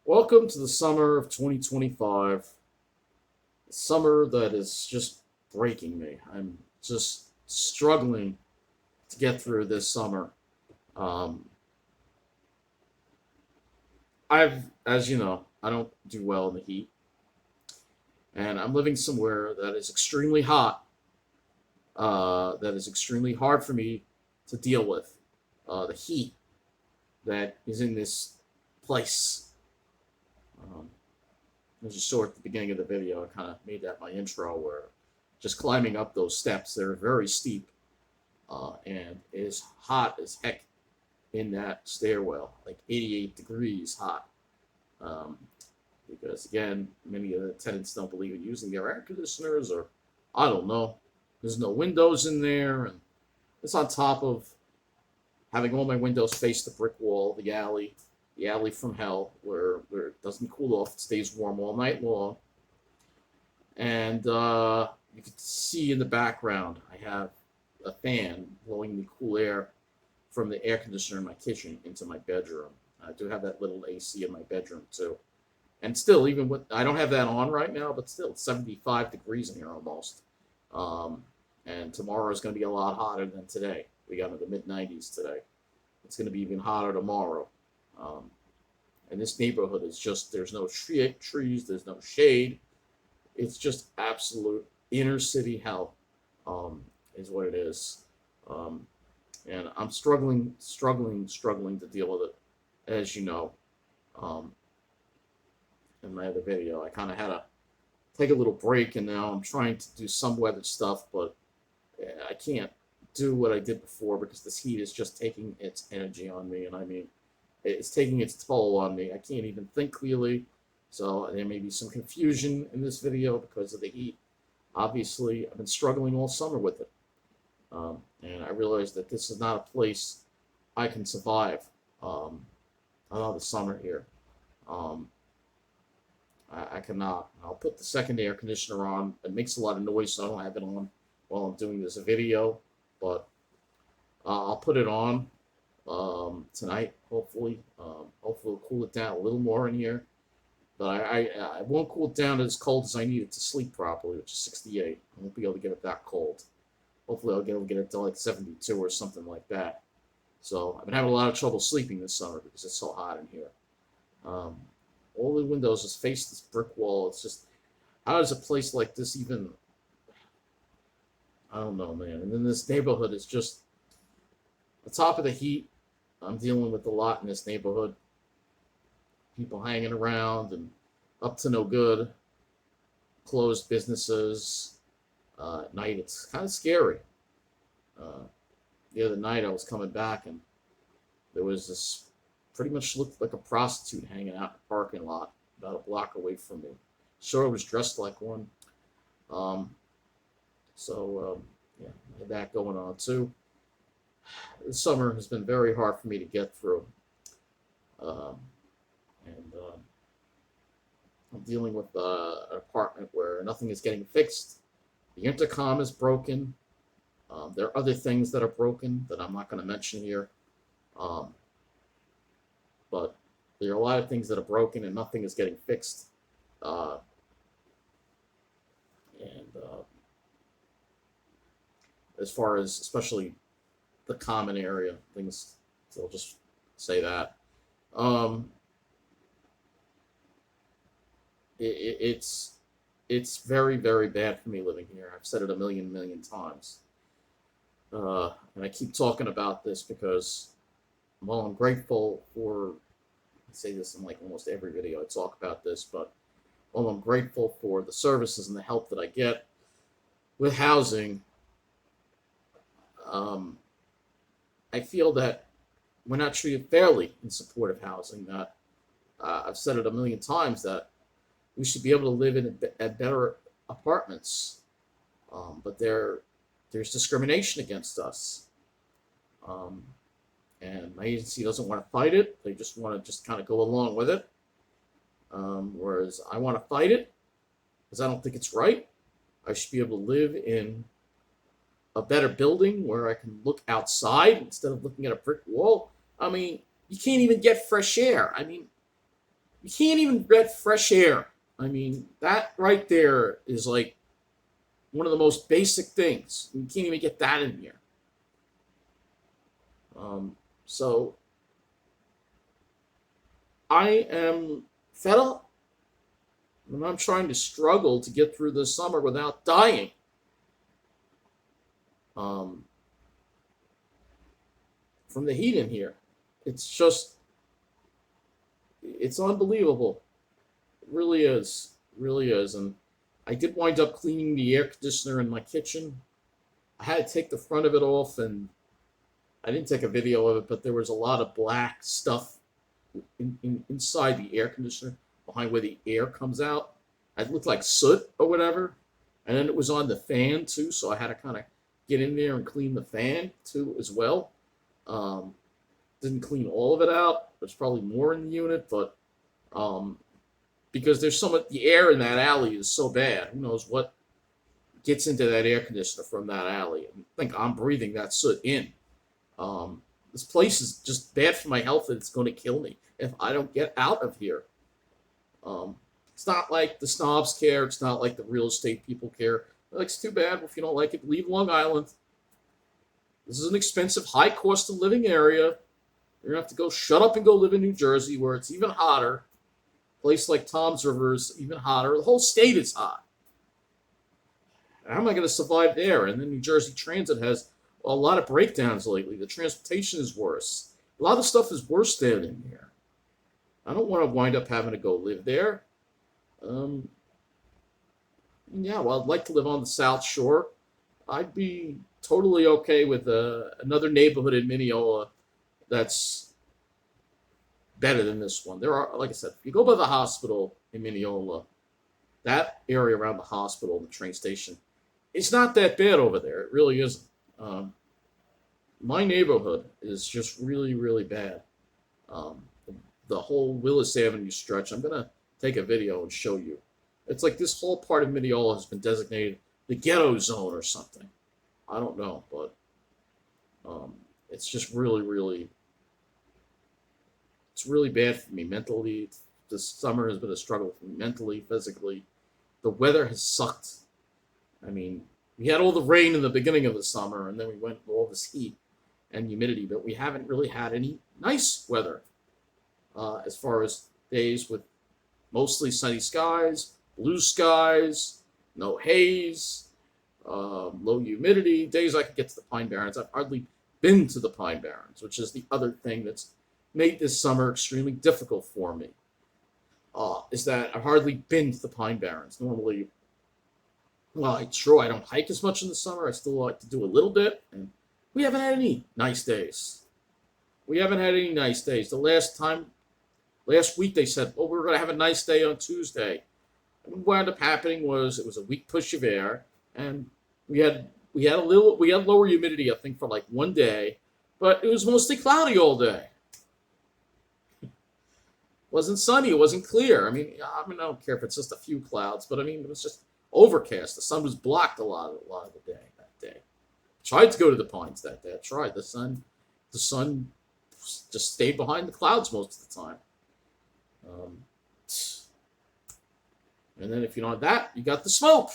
Welcome to the summer of 2025. A summer that is just breaking me. I'm just struggling to get through this summer. Um, as you know, I don't do well in the heat, and I'm living somewhere that is extremely hot. That is extremely hard for me to deal with. The heat that is in this place. Um, As you saw at the beginning of the video, I kind of made that my intro where just climbing up those steps, they're very steep and it is hot as heck in that stairwell, like 88 degrees hot. Um, because again, many of the tenants don't believe in using their air conditioners, or I don't know. There's no windows in there, and it's on top of having all my windows face the brick wall, the alley from hell, where it doesn't cool off, it stays warm all night long. And you can see in the background, I have a fan blowing the cool air from the air conditioner in my kitchen into my bedroom. I do have that little AC in my bedroom too. And still, even with I don't have that on right now, but still, it's 75 degrees in here almost. Um, and tomorrow is going to be a lot hotter than today. We got into the mid 90s today. It's going to be even hotter tomorrow. Um, and this neighborhood is just, there's no trees, there's no shade. It's just absolute inner city hell, is what it is. Um, and I'm struggling to deal with it, as you know. Um, in my other video, I kind of had to take a little break, and now I'm trying to do some weather stuff, but I can't do what I did before because this heat is just taking its energy on me, and I mean, it's taking its toll on me. I can't even think clearly, so there may be some confusion in this video because of the heat. Obviously, I've been struggling all summer with it, and I realized that this is not a place I can survive another summer here. Um, I cannot. I'll put the second air conditioner on. It makes a lot of noise, so I don't have it on while I'm doing this video, but I'll put it on tonight, hopefully. Hopefully, it'll cool it down a little more in here. But I won't cool it down as cold as I need it to sleep properly, which is 68. I won't be able to get it that cold. Hopefully, I'll be able to get it to like 72 or something like that. So I've been having a lot of trouble sleeping this summer because it's so hot in here. Um, all the windows just face this brick wall. It's just, how does a place like this even, I don't know, man. And then this neighborhood is just, on top of the heat, I'm dealing with a lot in this neighborhood. People hanging around and up to no good, closed businesses. At night, it's kind of scary. Uh, the other night, I was coming back and there was this pretty much looked like a prostitute hanging out in the parking lot about a block away from me. Sure, was dressed like one. Um, yeah, I had that going on too. This summer has been very hard for me to get through. Um, and I'm dealing with an apartment where nothing is getting fixed. The intercom is broken. There are other things that are broken that I'm not going to mention here. Um, but there are a lot of things that are broken and nothing is getting fixed. Uh, and as far as especially the common area things, so I'll just say that. Um, it's very bad for me living here. I've said it a million times, and I keep talking about this because while I'm grateful for, I say this in like almost every video I talk about this, but while I'm grateful for the services and the help that I get with housing, um, I feel that we're not treated fairly in support of housing. That I've said it a million times that we should be able to live in at better apartments, but there's discrimination against us, um, and my agency doesn't want to fight it. They just want to just kind of go along with it, whereas I want to fight it because I don't think it's right. I should be able to live in a better building where I can look outside instead of looking at a brick wall. I mean, you can't even get fresh air. I mean, You can't even get fresh air. I mean, that right there is like one of the most basic things. You can't even get that in here. So I am fed up, and I'm trying to struggle to get through this summer without dying. Um, from the heat in here. It's just, it's unbelievable. It really is. It really is. And I did wind up cleaning the air conditioner in my kitchen. I had to take the front of it off, and I didn't take a video of it, but there was a lot of black stuff inside the air conditioner, behind where the air comes out. It looked like soot or whatever. And then it was on the fan too, so I had to kind of get in there and clean the fan too as well. Didn't clean all of it out. There's probably more in the unit, but because there's so much, the air in that alley is so bad. Who knows what gets into that air conditioner from that alley? I think I'm breathing that soot in. This place is just bad for my health, and it's going to kill me if I don't get out of here. It's not like the snobs care. It's not like the real estate people care. Like, it's too bad. If you don't like it, leave Long Island. This is an expensive, high cost of living area. You're going to have to go shut up and go live in New Jersey, where it's even hotter. A place like Tom's River is even hotter. The whole state is hot. How am I going to survive there? And then New Jersey Transit has a lot of breakdowns lately. The transportation is worse. A lot of stuff is worse there than here. I don't want to wind up having to go live there. Yeah, well, I'd like to live on the South Shore. I'd be totally okay with another neighborhood in Mineola that's better than this one. There are, like I said, if you go by the hospital in Mineola, that area around the hospital and the train station, it's not that bad over there. It really isn't. My neighborhood is just really, really bad. The whole Willis Avenue stretch, I'm going to take a video and show you. It's like this whole part of Mineola has been designated the ghetto zone or something. I don't know, but it's just really, really, it's really bad for me mentally. This summer has been a struggle for me mentally, physically. The weather has sucked. I mean, we had all the rain in the beginning of the summer, and then we went with all this heat and humidity, but we haven't really had any nice weather as far as days with mostly sunny skies, blue skies, no haze, low humidity, days I could get to the Pine Barrens. I've hardly been to the Pine Barrens, which is the other thing that's made this summer extremely difficult for me, is that I've hardly been to the Pine Barrens. Normally, well, I don't hike as much in the summer. I still like to do a little bit, and we haven't had any nice days. We haven't had any nice days. Last week they said, oh, we're going to have a nice day on Tuesday. And what wound up happening was it was a weak push of air, and we had lower humidity, I think, for like one day, but it was mostly cloudy all day. It wasn't sunny, it wasn't clear. I don't care if it's just a few clouds, but it was just overcast. The sun was blocked a lot of the day that day. Tried to go to the Pines that day. I tried. The sun just stayed behind the clouds most of the time. And then if you don't have that, you got the smoke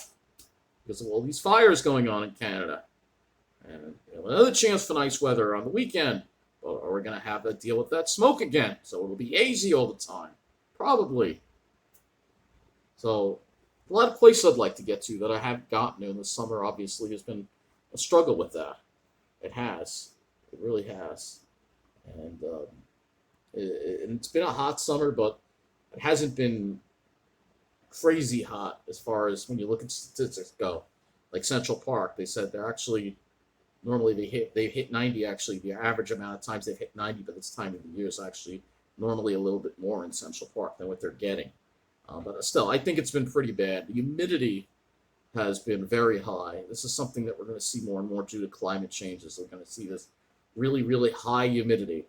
because of all these fires going on in Canada. And another chance for nice weather on the weekend. But we're going to have to deal with that smoke again. So it'll be hazy all the time. Probably. So a lot of places I'd like to get to that I haven't gotten to in the summer, obviously, has been a struggle with that. It has. It really has. And it's been a hot summer, but it hasn't been crazy hot as far as when you look at statistics go. Like Central Park, they said they're actually, normally they've hit 90 actually. The average amount of times they've hit 90 by this time of the year is actually normally a little bit more in Central Park than what they're getting. But still, I think it's been pretty bad. The humidity has been very high. This is something that we're going to see more and more due to climate changes. We're going to see this really, really high humidity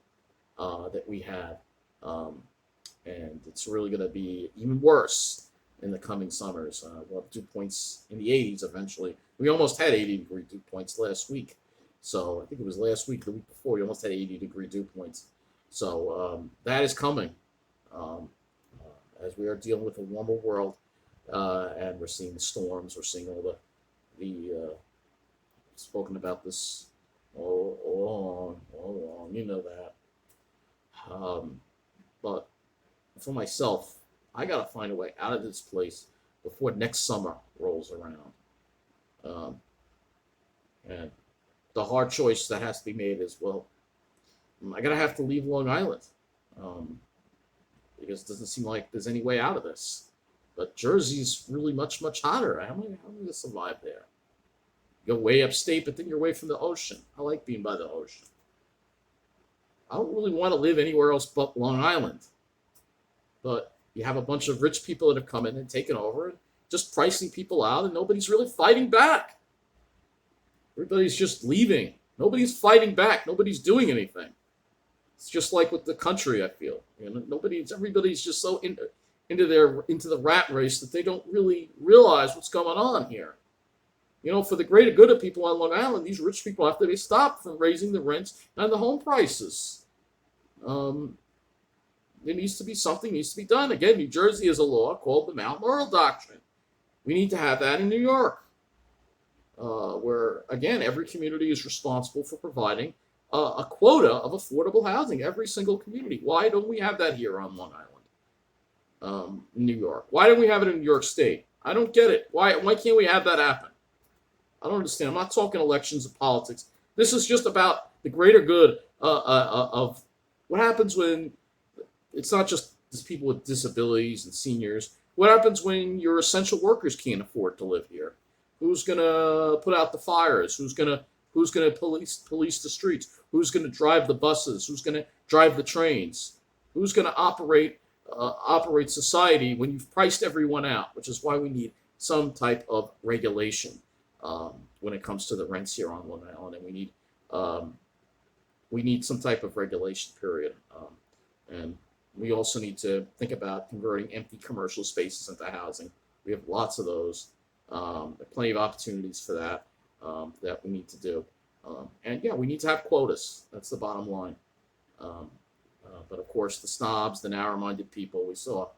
that we have. And it's really going to be even worse in the coming summers. We'll have dew points in the 80s eventually. We almost had 80-degree dew points last week. So I think it was last week, the week before, we almost had 80-degree dew points. So that is coming. as we are dealing with a warmer world, and we're seeing the storms, we're seeing all the spoken about this all along, you know that. But for myself, I gotta find a way out of this place before next summer rolls around. Um, and the hard choice that has to be made is, well, I gotta have to leave Long Island, um, because it doesn't seem like there's any way out of this. But Jersey's really much hotter. How am I gonna survive there? You go way upstate, but then you're away from the ocean. I like being by the ocean. I don't really want to live anywhere else but Long Island. But you have a bunch of rich people that have come in and taken over and just pricing people out, and nobody's really fighting back. Everybody's just leaving. Nobody's fighting back. Nobody's doing anything. It's just like with the country, I feel. Everybody's just so into the rat race that they don't really realize what's going on here. For the greater good of people on Long Island, these rich people have to be stopped from raising the rents and the home prices. There needs to be something needs to be done. Again, New Jersey has a law called the Mount Laurel Doctrine. We need to have that in New York, where, again, every community is responsible for providing a quota of affordable housing, every single community. Why don't we have that here on Long Island, in New York? Why don't we have it in New York State? I don't get it. Why can't we have that happen? I don't understand. I'm not talking elections and politics. This is just about the greater good of what happens when it's not just people with disabilities and seniors. What happens when your essential workers can't afford to live here? Who's gonna put out the fires? Who's gonna police the streets? Who's gonna drive the buses? Who's gonna drive the trains? Who's gonna operate society when you've priced everyone out? Which is why we need some type of regulation when it comes to the rents here on Long Island, and we need some type of regulation. Period. And we also need to think about converting empty commercial spaces into housing. We have lots of those. There are plenty of opportunities for that that we need to do. And yeah, we need to have quotas. That's the bottom line. But of course, the snobs, the narrow-minded people, we saw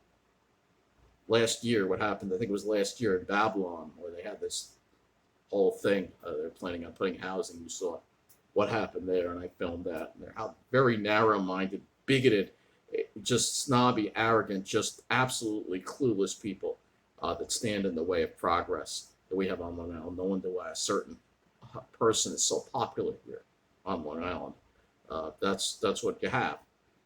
last year what happened. I think it was last year in Babylon, where they had this whole thing. They're planning on putting housing. You saw what happened there, and I filmed that. And they're how very narrow-minded, bigoted, just snobby, arrogant, just absolutely clueless people that stand in the way of progress that we have on Long Island. No wonder why a certain person is so popular here on Long Island. That's what you have.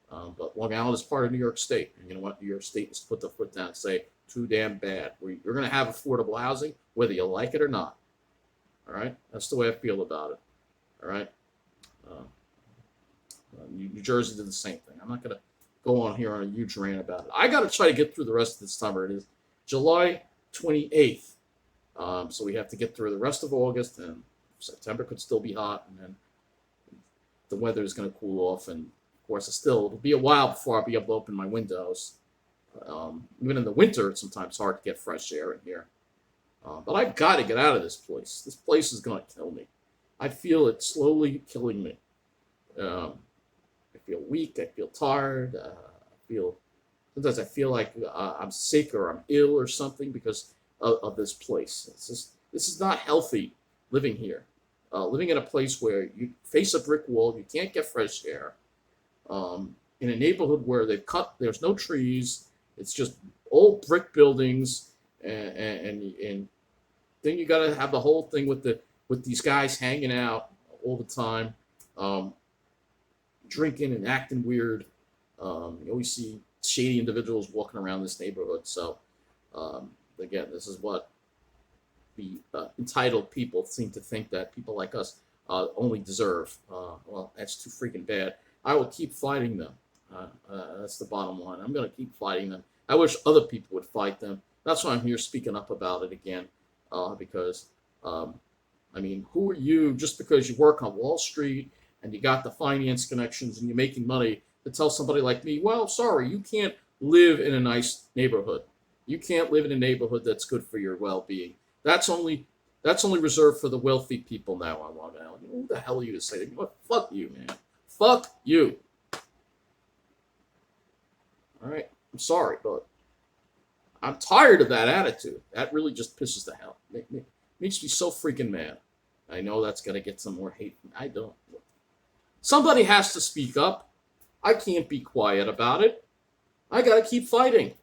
But Long Island is part of New York State. And you know what? New York State is to put the foot down and say, too damn bad. You're going to have affordable housing, whether you like it or not. All right? That's the way I feel about it. All right? New Jersey did the same thing. I'm not going to go on here on a huge rant about it. I got to try to get through the rest of this summer. It is July 28th. So we have to get through the rest of August, and September could still be hot, and then the weather is going to cool off. And of course, it'll be a while before I'll be able to open my windows. Even in the winter, it's sometimes hard to get fresh air in here. But I've got to get out of this place. This place is going to kill me. I feel it slowly killing me. I feel weak. I feel tired. Sometimes I feel like I'm sick or I'm ill or something because of this place. This is not healthy living here. Living in a place where you face a brick wall, you can't get fresh air. In a neighborhood where there's no trees, it's just old brick buildings, and then you got to have the whole thing with these guys hanging out all the time, drinking and acting weird. You always see shady individuals walking around this neighborhood. So again, this is what the entitled people seem to think that people like us only deserve. Well, that's too freaking bad. I will keep fighting them. That's the bottom line. I'm going to keep fighting them. I wish other people would fight them. That's why I'm here speaking up about it again. Because, who are you just because you work on Wall Street and you got the finance connections and you're making money to tell somebody like me, well, sorry, you can't live in a nice neighborhood. You can't live in a neighborhood that's good for your well-being. That's only reserved for the wealthy people now on Long Island. Who the hell are you to say that? What? Fuck you, man. Fuck you. All right. I'm sorry, but I'm tired of that attitude. That really just pisses the hell. Makes me so freaking mad. I know that's gonna get some more hate. I don't. Somebody has to speak up. I can't be quiet about it. I gotta keep fighting.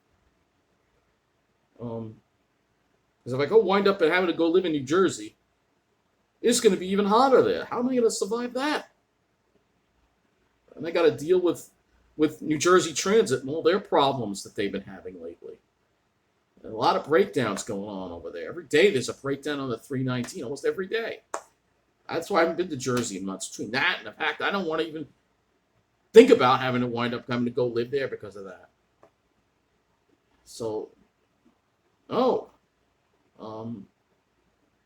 Because if I go wind up and having to go live in New Jersey, it's gonna be even hotter there. How am I gonna survive that? And I gotta deal with New Jersey Transit and all their problems that they've been having lately. And a lot of breakdowns going on over there. Every day there's a breakdown on the 319, almost every day. That's why I haven't been to Jersey in months. Between that and the fact I don't want to even think about having to wind up having to go live there because of that. So, oh, I don't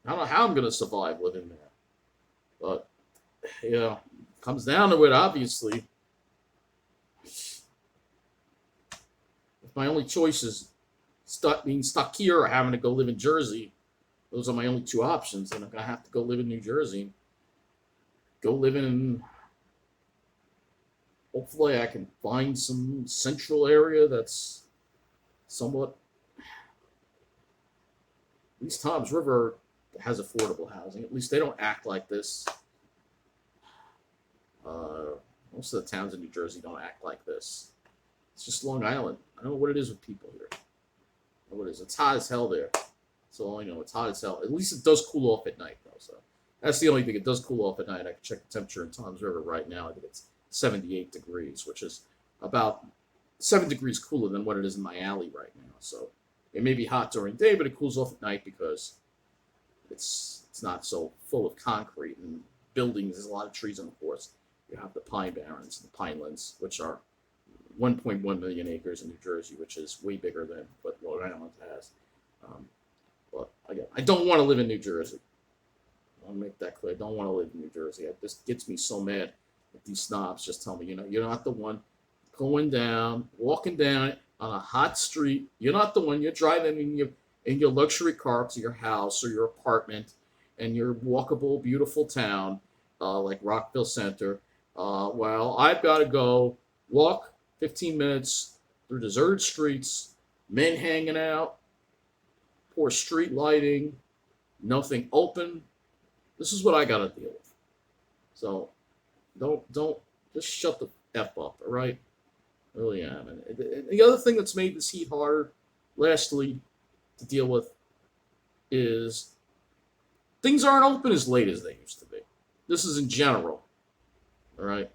know how I'm going to survive living there. But, yeah, it comes down to it, obviously. If my only choice is being stuck here or having to go live in Jersey, those are my only two options. And I'm going to have to go live in New Jersey. Go live in... Hopefully I can find some central area that's somewhat... At least Tom's River has affordable housing. At least they don't act like this. Most of the towns in New Jersey don't act like this. It's just Long Island. I don't know what it is with people here. I don't know what it is. It's hot as hell there. That's all I know. It's hot as hell. At least it does cool off at night, though. So that's the only thing. It does cool off at night. I can check the temperature in Tom's River right now. I think it's 78 degrees, which is about 7 degrees cooler than what it is in my alley right now. So it may be hot during the day, but it cools off at night because it's not so full of concrete and buildings. There's a lot of trees, and of course, you have the pine barrens and the pinelands, which are 1.1 million acres in New Jersey, which is way bigger than what Rhode Island has. But again, I don't want to live in New Jersey. I'll make that clear. I don't want to live in New Jersey. It just gets me so mad that these snobs just tell me, you're not the one going down, walking down on a hot street. You're not the one. You're driving in your luxury car to your house or your apartment and your walkable, beautiful town like Rockville Center. Well, I've got to go walk 15 minutes through deserted streets, men hanging out, poor street lighting, nothing open. This is what I got to deal with. So don't just shut the F up, all right? I really am. And the other thing that's made this heat harder, lastly, to deal with is things aren't open as late as they used to be. This is in general, all right?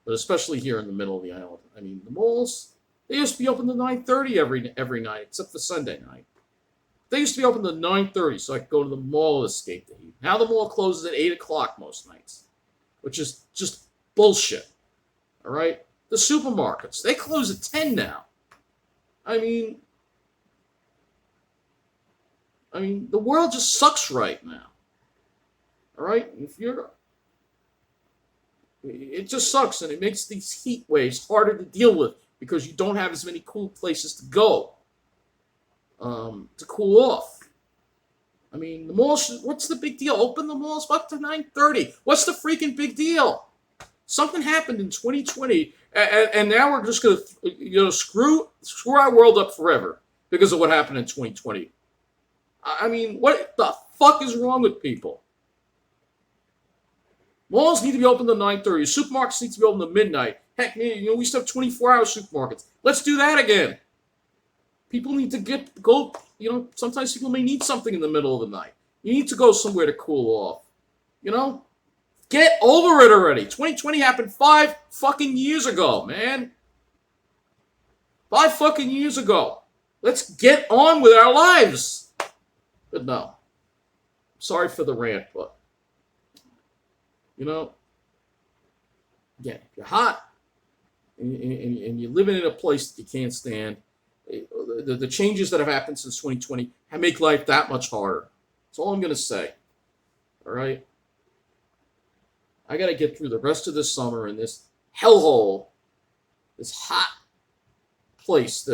But especially here in the middle of the island. I mean, the malls, they used to be open to 9:30 every night, except for Sunday night. They used to be open to 9:30, so I could go to the mall to escape the heat. Now the mall closes at 8 o'clock most nights, which is just bullshit, all right? The supermarkets, they close at 10 now. I mean, the world just sucks right now, all right? It just sucks, and it makes these heat waves harder to deal with because you don't have as many cool places to go to cool off. I mean, the malls, what's the big deal? Open the malls up to 9:30. What's the freaking big deal? Something happened in 2020, and now we're just going to screw our world up forever because of what happened in 2020. I mean, what the fuck is wrong with people? Malls need to be open to 9:30. Supermarkets need to be open to midnight. Heck, man, we used to have 24-hour supermarkets. Let's do that again. People need to go. Sometimes people may need something in the middle of the night. You need to go somewhere to cool off. Get over it already. 2020 happened 5 fucking years ago, man. 5 fucking years ago. Let's get on with our lives. But no. Sorry for the rant, but again, if you're hot and you're living in a place that you can't stand, the changes that have happened since 2020 make life that much harder. That's all I'm going to say. All right? I got to get through the rest of this summer in this hellhole, this hot place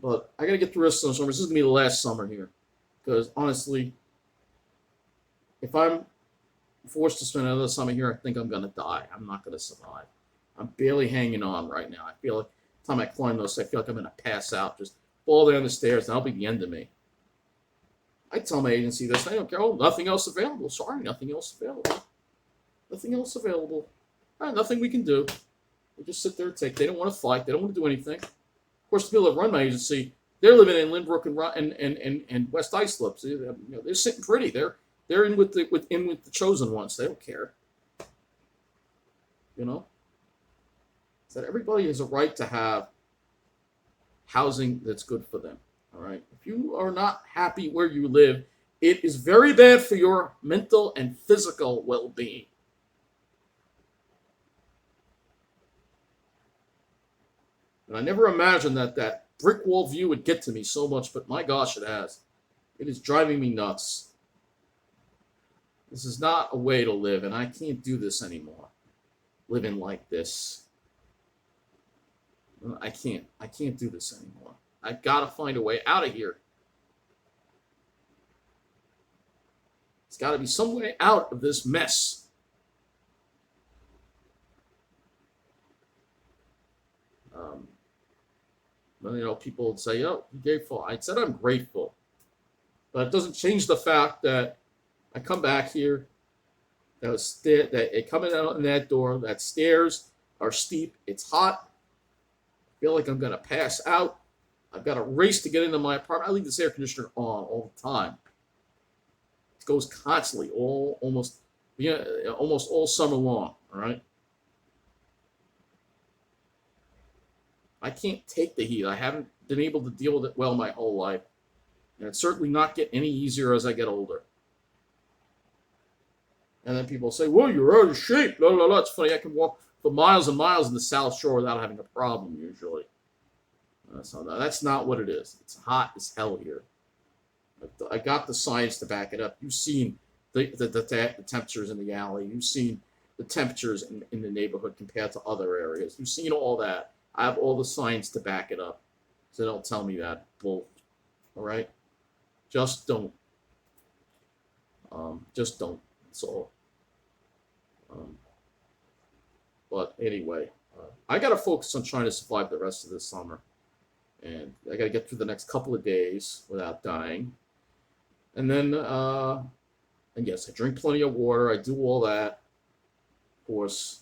but I got to get through the rest of the summer. This is going to be the last summer here. Because honestly, if I'm forced to spend another summer here, I think I'm going to die. I'm not going to survive. I'm barely hanging on right now. I feel like time I climb those, I feel like I'm going to pass out, just fall down the stairs, and that'll be the end of me. I tell my agency this, I don't care. Oh, nothing else available. Sorry, nothing else available. Nothing else available. All right, nothing we can do. We just sit there and take. They don't want to fight. They don't want to do anything. Of course, the people that run my agency, they're living in Lynbrook and West Islip. So, they're sitting pretty. They're in with the chosen ones. They don't care. So that everybody has a right to have housing that's good for them. All right. If you are not happy where you live, it is very bad for your mental and physical well-being. And I never imagined that brick wall view would get to me so much, but my gosh, it has. It is driving me nuts. This is not a way to live, and I can't do this anymore. Living like this. I can't do this anymore. I've got to find a way out of here. There's got to be some way out of this mess. People would say, "Oh, you're grateful." I said I'm grateful, but it doesn't change the fact that I come back here. That coming out in that door, that stairs are steep. It's hot. I feel like I'm gonna pass out. I've got to race to get into my apartment. I leave this air conditioner on all the time. It goes constantly, almost all summer long. All right. I can't take the heat. I haven't been able to deal with it well my whole life, and it's certainly not get any easier as I get older. And then people say, "Well, you're out of shape." La la la. It's funny. I can walk for miles and miles in the South Shore without having a problem usually. So that's not what it is. It's hot as hell here. I got the science to back it up. You've seen the temperatures in the alley. You've seen the temperatures in the neighborhood compared to other areas. You've seen all that. I have all the science to back it up. So don't tell me that bull. All right? Just don't. Just don't. That's all. But anyway, I got to focus on trying to survive the rest of this summer. And I got to get through the next couple of days without dying. And then, and yes, I drink plenty of water. I do all that, of course.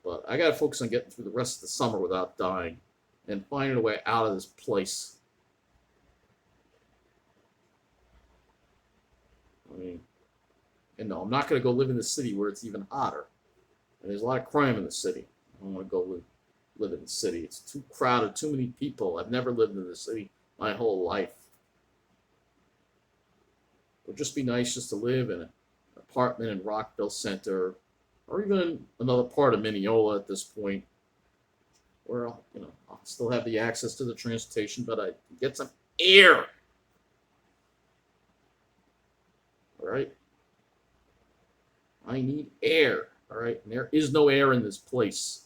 But I got to focus on getting through the rest of the summer without dying and finding a way out of this place. I mean, and no, I'm not going to go live in the city where it's even hotter. And there's a lot of crime in the city. I don't want to go live in the city. It's too crowded, too many people. I've never lived in the city my whole life. It would just be nice just to live in an apartment in Rockville Center, or even in another part of Mineola at this point, where I'll still have the access to the transportation, but I can get some air. All right? I need air. All right? And there is no air in this place.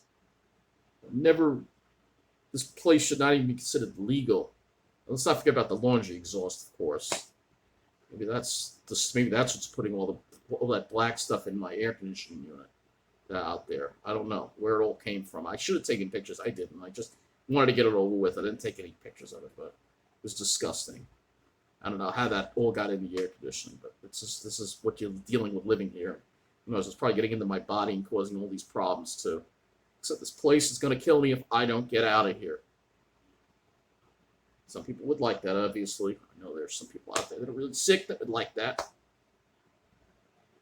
This place should not even be considered legal. Let's not forget about the laundry exhaust, of course. Maybe that's what's putting all that black stuff in my air conditioning unit out there. I don't know where it all came from. I should have taken pictures. I didn't. I just wanted to get it over with. I didn't take any pictures of it, but it was disgusting. I don't know how that all got in the air conditioning, but this is what you're dealing with living here. It's probably getting into my body and causing all these problems too. Except this place is going to kill me if I don't get out of here. Some people would like that, obviously. I know there's some people out there that are really sick that would like that.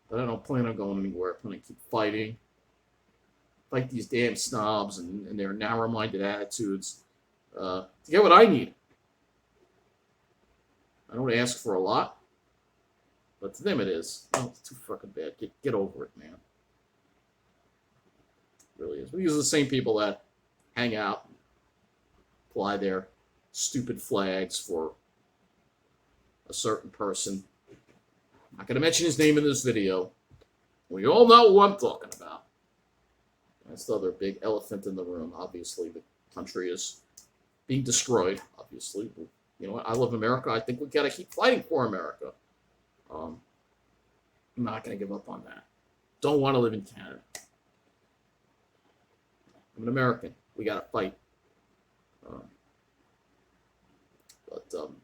But I don't plan on going anywhere. I plan to keep fighting. Fight these damn snobs and their narrow-minded attitudes to get what I need. I don't ask for a lot, but to them it is. Oh, it's too fucking bad. Get over it, man. It really is. But these are the same people that hang out, fly their stupid flags for a certain person. I'm not going to mention his name in this video. We all know who I'm talking about. That's the other big elephant in the room. Obviously, the country is being destroyed, obviously. But you know what? I love America. I think we've got to keep fighting for America. I'm not going to give up on that. Don't want to live in Canada. I'm an American. we got to fight. Um,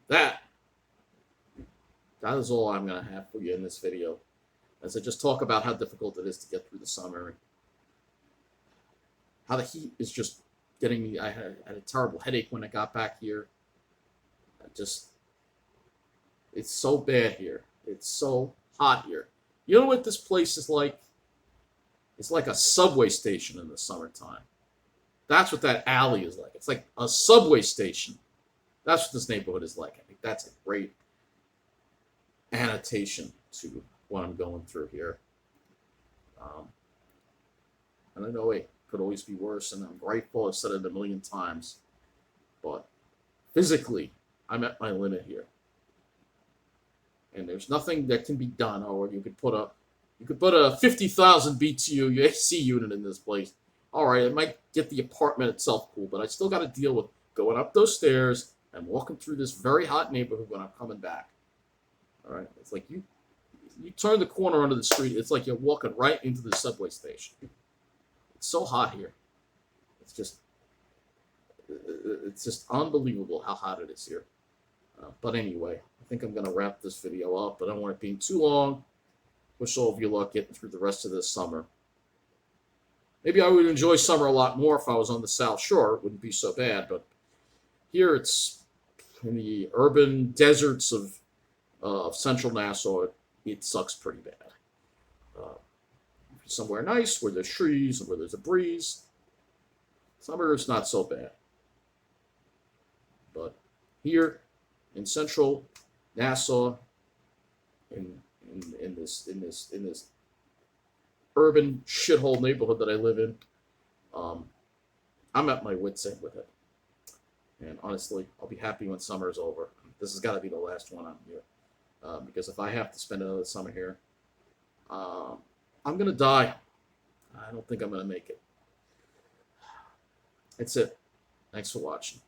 that is all I'm going to have for you in this video, as I just talk about how difficult it is to get through the summer, how the heat is just getting me. I had a terrible headache when I got back here. It's so bad here. It's so hot here. You know what this place is like? It's like a subway station in the summertime. That's what that alley is like. It's like a subway station. That's what this neighborhood is like. I think that's a great annotation to what I'm going through here. And I know it could always be worse, and I'm grateful. I've said it a million times. But physically, I'm at my limit here. And there's nothing that can be done. Or you could put a 50,000 BTU AC unit in this place. All right, it might get the apartment itself cool, but I still got to deal with going up those stairs and walking through this very hot neighborhood when I'm coming back. All right, it's like you turn the corner onto the street, it's like you're walking right into the subway station. It's so hot here. It's just unbelievable how hot it is here. But anyway, I think I'm going to wrap this video up. I don't want it being too long. Wish all of you luck getting through the rest of this summer. Maybe I would enjoy summer a lot more if I was on the South Shore. It wouldn't be so bad. But here it's in the urban deserts of central Nassau. It sucks pretty bad. Somewhere nice where there's trees and where there's a breeze. Summer is not so bad. But here in central Nassau, in this urban shithole neighborhood that I live in, I'm at my wit's end with it. And honestly, I'll be happy when summer is over. This has got to be the last one I'm here, because if I have to spend another summer here, I'm gonna die. I don't think I'm gonna make it. That's it. Thanks for watching.